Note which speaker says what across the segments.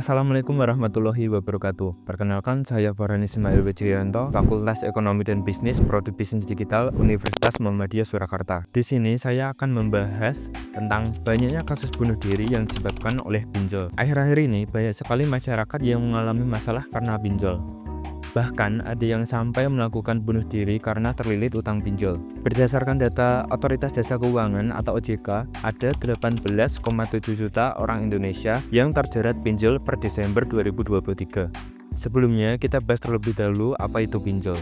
Speaker 1: Assalamualaikum warahmatullahi wabarakatuh. Perkenalkan, saya Farhan Ismail Wijrianto, Fakultas Ekonomi dan Bisnis Prodi Bisnis Digital Universitas Muhammadiyah Surakarta. Di sini saya akan membahas tentang banyaknya kasus bunuh diri yang disebabkan oleh pinjol. Akhir-akhir ini banyak sekali masyarakat yang mengalami masalah karena pinjol. Bahkan ada yang sampai melakukan bunuh diri karena terlilit utang pinjol. Berdasarkan data Otoritas Jasa Keuangan atau OJK, ada 18,7 juta orang Indonesia yang terjerat pinjol per Desember 2023. Sebelumnya kita bahas terlebih dahulu apa itu pinjol.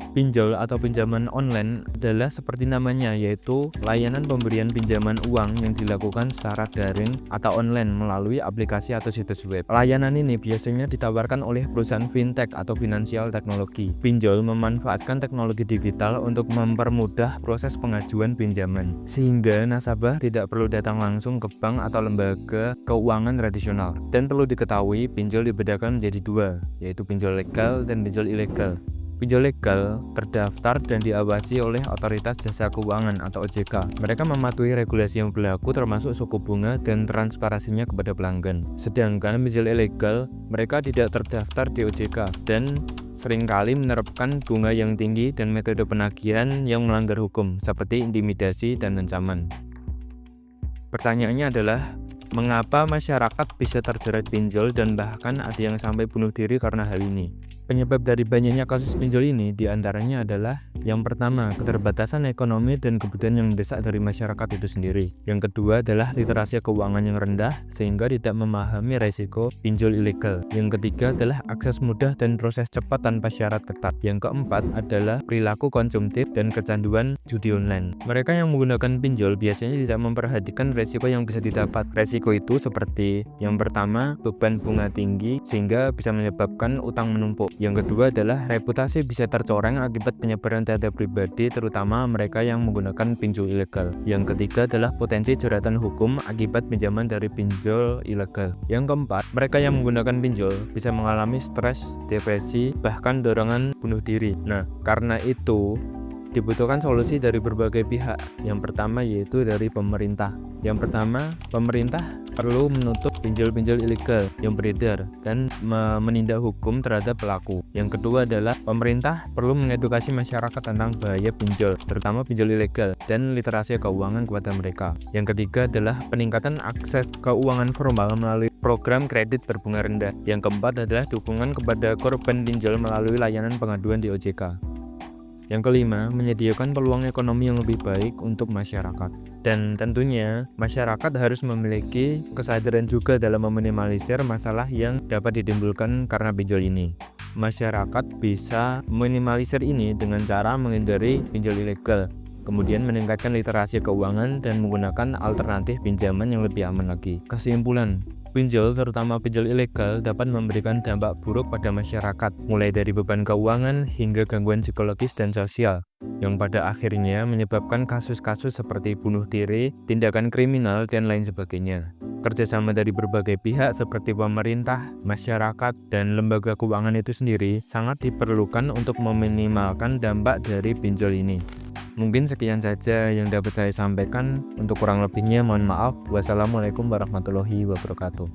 Speaker 1: Pinjol atau pinjaman online adalah seperti namanya, yaitu layanan pemberian pinjaman uang yang dilakukan secara daring atau online melalui aplikasi atau situs web. Layanan ini biasanya ditawarkan oleh perusahaan fintech atau finansial teknologi. Pinjol memanfaatkan teknologi digital untuk mempermudah proses pengajuan pinjaman, sehingga nasabah tidak perlu datang langsung ke bank atau lembaga keuangan tradisional. Dan perlu diketahui, pinjol dibedakan menjadi dua, yaitu pinjol legal dan pinjol ilegal. Pinjol legal terdaftar dan diawasi oleh Otoritas Jasa Keuangan atau OJK. Mereka mematuhi regulasi yang berlaku termasuk suku bunga dan transparansinya kepada pelanggan. Sedangkan pinjol ilegal, mereka tidak terdaftar di OJK dan seringkali menerapkan bunga yang tinggi dan metode penagihan yang melanggar hukum seperti intimidasi dan ancaman. Pertanyaannya adalah, mengapa masyarakat bisa terjerat pinjol dan bahkan ada yang sampai bunuh diri karena hal ini? Penyebab dari banyaknya kasus pinjol ini diantaranya adalah yang pertama, keterbatasan ekonomi dan kebutuhan yang mendesak dari masyarakat itu sendiri. Yang kedua adalah literasi keuangan yang rendah sehingga tidak memahami resiko pinjol ilegal. Yang ketiga adalah akses mudah dan proses cepat tanpa syarat ketat. Yang keempat adalah perilaku konsumtif dan kecanduan judi online. Mereka yang menggunakan pinjol biasanya tidak memperhatikan resiko yang bisa didapat. Resiko itu seperti yang pertama, beban bunga tinggi sehingga bisa menyebabkan utang menumpuk. Yang kedua adalah reputasi bisa tercoreng akibat penyebaran data pribadi, terutama mereka yang menggunakan pinjol ilegal. Yang ketiga adalah potensi jeratan hukum akibat pinjaman dari pinjol ilegal. Yang keempat, mereka yang menggunakan pinjol bisa mengalami stres, depresi, bahkan dorongan bunuh diri. Nah, karena itu dibutuhkan solusi dari berbagai pihak. Yang pertama yaitu dari pemerintah. Yang pertama, pemerintah perlu menutup pinjol-pinjol ilegal yang beredar dan menindak hukum terhadap pelaku. Yang kedua adalah pemerintah perlu mengedukasi masyarakat tentang bahaya pinjol, terutama pinjol ilegal, dan literasi keuangan kepada mereka. Yang ketiga adalah peningkatan akses keuangan formal melalui program kredit berbunga rendah. Yang keempat adalah dukungan kepada korban pinjol melalui layanan pengaduan di OJK. Yang kelima, menyediakan peluang ekonomi yang lebih baik untuk masyarakat. Dan tentunya, masyarakat harus memiliki kesadaran juga dalam meminimalisir masalah yang dapat ditimbulkan karena pinjol ini. Masyarakat bisa meminimalisir ini dengan cara menghindari pinjol ilegal, kemudian meningkatkan literasi keuangan dan menggunakan alternatif pinjaman yang lebih aman lagi. Kesimpulan, pinjol, terutama pinjol ilegal, dapat memberikan dampak buruk pada masyarakat, mulai dari beban keuangan hingga gangguan psikologis dan sosial, yang pada akhirnya menyebabkan kasus-kasus seperti bunuh diri, tindakan kriminal, dan lain sebagainya. Kerjasama dari berbagai pihak seperti pemerintah, masyarakat, dan lembaga keuangan itu sendiri sangat diperlukan untuk meminimalkan dampak dari pinjol ini. Mungkin sekian saja yang dapat saya sampaikan. Untuk kurang lebihnya mohon maaf. Wassalamualaikum warahmatullahi wabarakatuh.